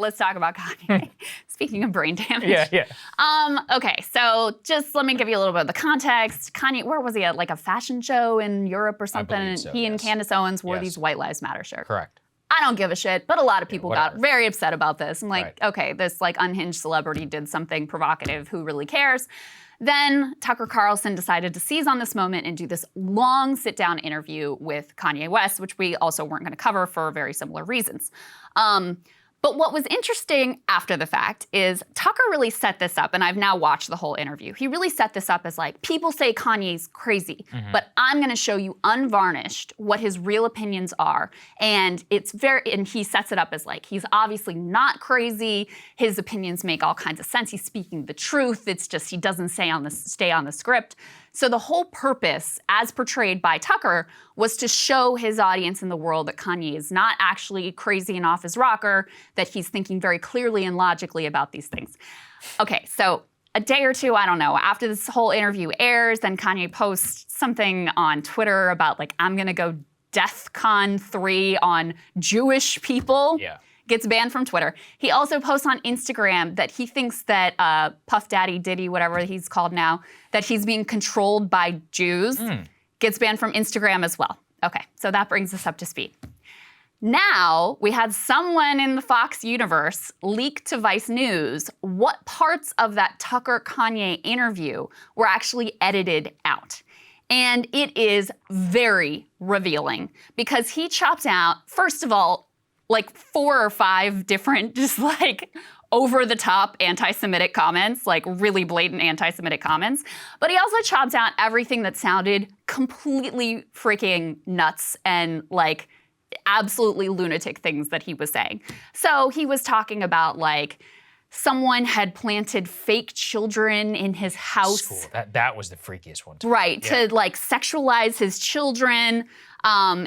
let's talk about Kanye. Speaking of brain damage. Okay, so just let me give you a little bit of the context. Kanye, where was he at? Like a fashion show in Europe or something? I believe so, he and Candace Owens wore these White Lives Matter shirts. Correct. I don't give a shit, but a lot of people got very upset about this. I'm like, okay, this like unhinged celebrity did something provocative. Who really cares? Then Tucker Carlson decided to seize on this moment and do this long sit-down interview with Kanye West, which we also weren't going to cover for very similar reasons. But what was interesting after the fact is Tucker really set this up, and I've now watched the whole interview. He really set this up as like, people say Kanye's crazy, but I'm gonna show you unvarnished what his real opinions are. And and he sets it up as like, he's obviously not crazy. His opinions make all kinds of sense. He's speaking the truth. It's just he doesn't stay on the script. So the whole purpose, as portrayed by Tucker, was to show his audience in the world that Kanye is not actually crazy and off his rocker, that he's thinking very clearly and logically about these things. Okay, so a day or two, I don't know, after this whole interview airs, then Kanye posts something on Twitter about like, I'm gonna go DEFCON 3 on Jewish people. Yeah. Gets banned from Twitter. He also posts on Instagram that he thinks that Puff Daddy, Diddy, whatever he's called now, that he's being controlled by Jews. Gets banned from Instagram as well. Okay, so that brings us up to speed. Now, we had someone in the Fox universe leak to Vice News what parts of that Tucker-Kanye interview were actually edited out. And it is very revealing because he chopped out, first of all, like 4 or 5 different just like over-the-top anti-Semitic comments, like really blatant anti-Semitic comments. But he also chopped out everything that sounded completely freaking nuts and like absolutely lunatic things that he was saying. So he was talking about like someone had planted fake children in his house. School. That was the freakiest one. Right, to like sexualize his children.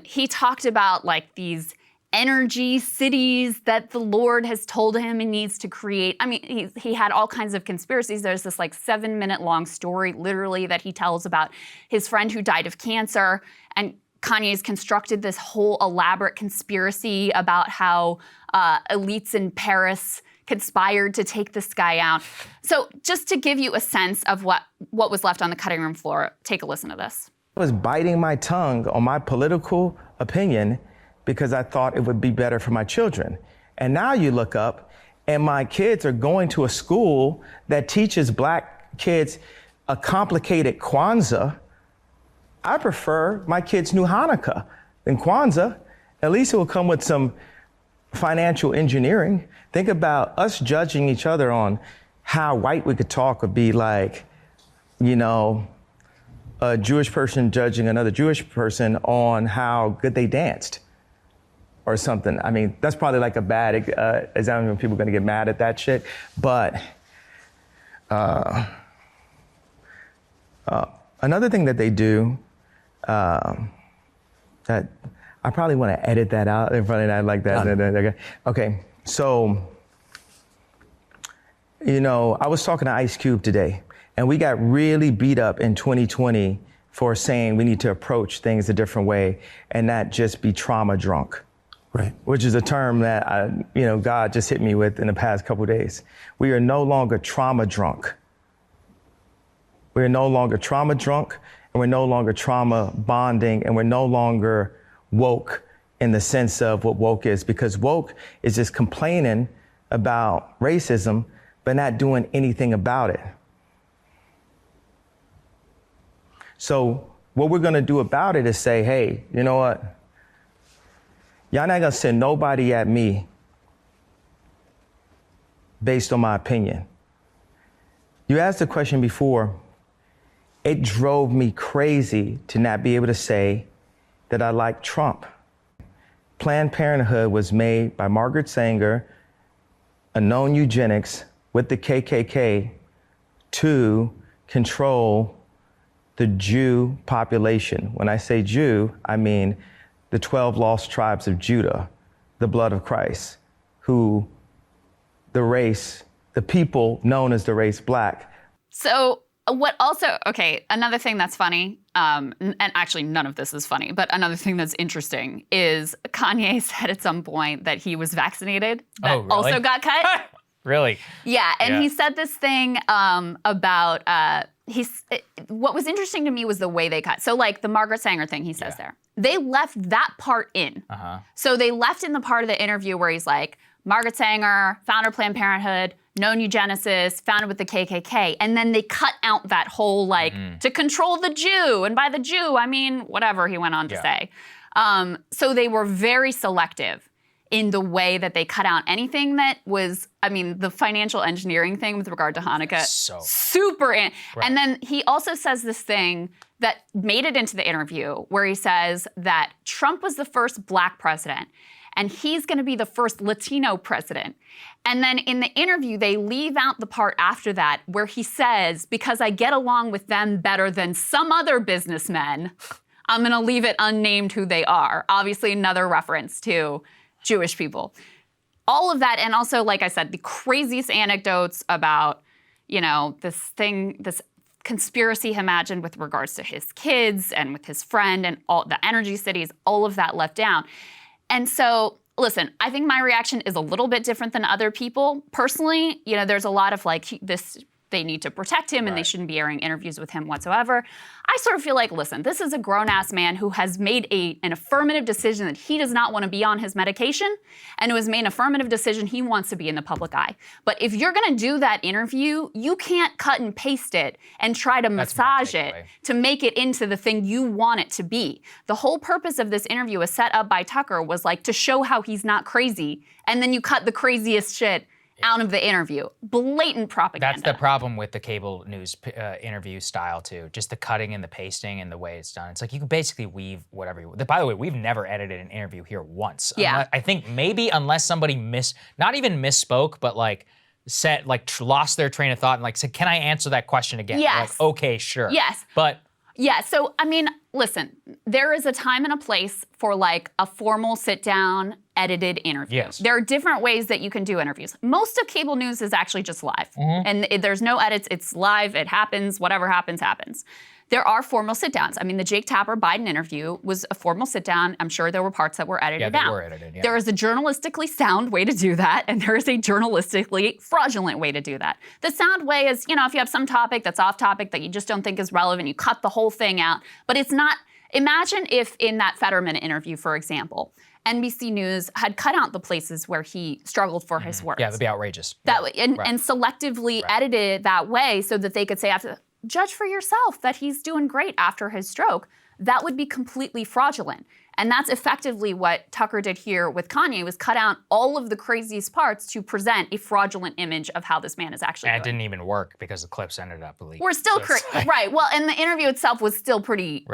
He talked about like these energy cities that the Lord has told him he needs to create. I mean, he had all kinds of conspiracies. There's this like 7-minute long story, literally, that he tells about his friend who died of cancer. And Kanye's constructed this whole elaborate conspiracy about how elites in Paris conspired to take this guy out. So just to give you a sense of what was left on the cutting room floor, take a listen to this. I was biting my tongue on my political opinion because I thought it would be better for my children. And now you look up and my kids are going to a school that teaches black kids a complicated Kwanzaa. I prefer my kids knew Hanukkah than Kwanzaa. At least it will come with some financial engineering. Think about us judging each other on how white we could talk would be like, you know, a Jewish person judging another Jewish person on how good they danced or something. I mean, that's probably like a bad example when people are gonna get mad at that shit. But another thing that they do that I probably wanna edit that out in front of that like that. Okay, so, you know, I was talking to Ice Cube today and we got really beat up in 2020 for saying we need to approach things a different way and not just be trauma drunk. Right. Which is a term that God just hit me with in the past couple of days. We are no longer trauma drunk. We are no longer trauma drunk, and we're no longer trauma bonding, and we're no longer woke in the sense of what woke is, because woke is just complaining about racism, but not doing anything about it. So what we're gonna do about it is say, hey, you know what? Y'all not gonna send nobody at me based on my opinion. You asked the question before. It drove me crazy to not be able to say that I like Trump. Planned Parenthood was made by Margaret Sanger, a known eugenics with the KKK, to control the Jew population. When I say Jew, I mean the 12 lost tribes of Judah, the blood of Christ, the people known as the race black. So what also, okay, another thing that's funny, and actually none of this is funny, but another thing that's interesting is Kanye said at some point that he was vaccinated, that also got cut. Really? Yeah, and he said this thing about, what was interesting to me was the way they cut. So like the Margaret Sanger thing he says there, they left that part in. So they left in the part of the interview where he's like, Margaret Sanger, founder of Planned Parenthood, known eugenicist, founded with the KKK. And then they cut out that whole like, to control the Jew. And by the Jew, I mean, whatever he went on to say. So they were very selective in the way that they cut out anything that was, I mean, the financial engineering thing with regard to Hanukkah, super in. And then he also says this thing that made it into the interview where he says that Trump was the first black president and he's gonna be the first Latino president. And then in the interview, they leave out the part after that where he says, because I get along with them better than some other businessmen, I'm gonna leave it unnamed who they are. Obviously another reference to Jewish people. All of that, and also, like I said, the craziest anecdotes about, you know, this conspiracy he imagined with regards to his kids and with his friend and all the energy cities, all of that left down. And so, listen, I think my reaction is a little bit different than other people. Personally, you know, there's a lot of like this, they need to protect him and they shouldn't be airing interviews with him whatsoever. I sort of feel like, listen, this is a grown-ass man who has made an affirmative decision that he does not want to be on his medication and who has made an affirmative decision he wants to be in the public eye. But if you're going to do that interview, you can't cut and paste it and try to massage it to make it into the thing you want it to be. The whole purpose of this interview was set up by Tucker was like to show how he's not crazy, and then you cut the craziest shit out of the interview. Blatant propaganda. That's the problem with the cable news interview style too. Just the cutting and the pasting and the way it's done. It's like you can basically weave whatever you want. By the way, we've never edited an interview here once. Yeah. I think maybe unless somebody not even misspoke, but like said, like lost their train of thought and like said, can I answer that question again? Yes. Like, okay, sure. Yes. But yeah, so I mean, listen, there is a time and a place for like a formal sit-down edited interview. Yes. There are different ways that you can do interviews. Most of cable news is actually just live. And there's no edits, it's live, it happens, whatever happens, happens. There are formal sit-downs. I mean, the Jake Tapper Biden interview was a formal sit-down. I'm sure there were parts that were edited out. Yeah, they were edited, There is a journalistically sound way to do that, and there is a journalistically fraudulent way to do that. The sound way is, you know, if you have some topic that's off topic that you just don't think is relevant, you cut the whole thing out. But it's not, imagine if in that Fetterman interview, for example, NBC News had cut out the places where he struggled for his words. yeah, that'd be outrageous. And selectively edited it that way so that they could say after, judge for yourself that he's doing great after his stroke. That would be completely fraudulent. And that's effectively what Tucker did here with Kanye, was cut out all of the craziest parts to present a fraudulent image of how this man is actually doing. And it didn't even work because the clips ended up leaked. We're still, right, well, and the interview itself was still pretty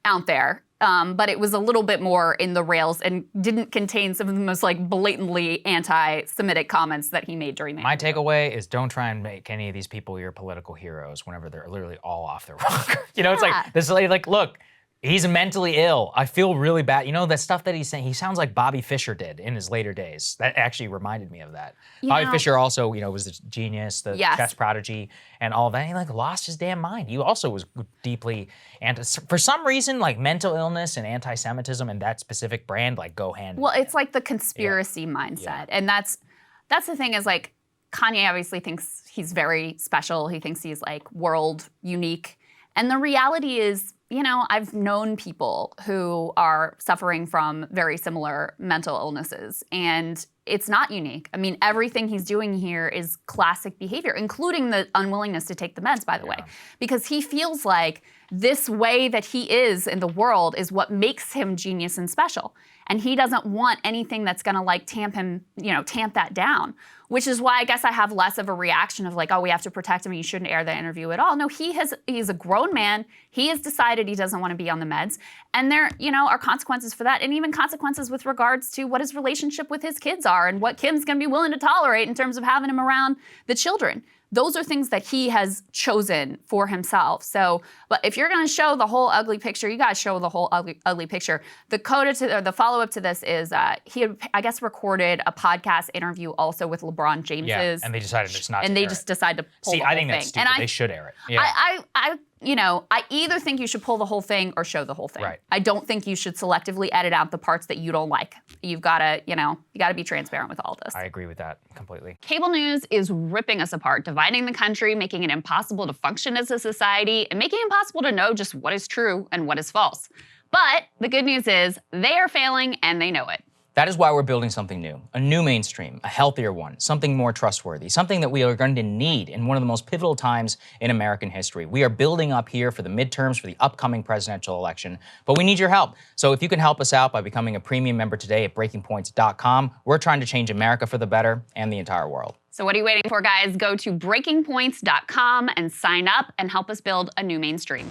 out there. But it was a little bit more in the rails and didn't contain some of the most like blatantly anti-Semitic comments that he made during the My interview. takeaway is don't try and make any of these people your political heroes whenever they're literally all off their rocker. You know, it's like, this lady, like, look, he's mentally ill. I feel really bad. You know, the stuff that he's saying, he sounds like Bobby Fischer did in his later days. That actually reminded me of that. Bobby Fischer also, you know, was the genius, the chess prodigy, and all that. He like lost his damn mind. He also was deeply for some reason, like mental illness and anti-Semitism and that specific brand like go hand in hand. It's like the conspiracy mindset. And that's the thing is like, Kanye obviously thinks he's very special. He thinks he's like world unique. And the reality is, you know, I've known people who are suffering from very similar mental illnesses, and it's not unique. I mean, everything he's doing here is classic behavior, including the unwillingness to take the meds, by the way, because he feels like this way that he is in the world is what makes him genius and special. And he doesn't want anything that's gonna like tamp that down, which is why I guess I have less of a reaction of like, oh, we have to protect him, you shouldn't air the interview at all. No, he's a grown man. He has decided he doesn't wanna be on the meds. And there, you know, are consequences for that, and even consequences with regards to what his relationship with his kids are and what Kim's gonna be willing to tolerate in terms of having him around the children. those are things that he has chosen for himself. So, but if you're going to show the whole ugly picture, you got to show the whole ugly picture. The coda to, or the follow-up to this is he had, I guess, recorded a podcast interview also with LeBron James's. Yeah, and they decided just not to and they just decided to pull the whole I think thing. that's stupid. They should air it. Yeah. I either think you should pull the whole thing or show the whole thing. Right. I don't think you should selectively edit out the parts that you don't like. You've got to, you got to be transparent with all this. I agree with that completely. Cable news is ripping us apart, dividing the country, making it impossible to function as a society, and making it impossible to know just what is true and what is false. But the good news is they are failing and they know it. That is why we're building something new, a new mainstream, a healthier one, something more trustworthy, something that we are going to need in one of the most pivotal times in American history. We are building up here for the midterms, for the upcoming presidential election, but we need your help. So if you can help us out by becoming a premium member today at breakingpoints.com, we're trying to change America for the better and the entire world. So what are you waiting for, guys? Go to breakingpoints.com and sign up and help us build a new mainstream.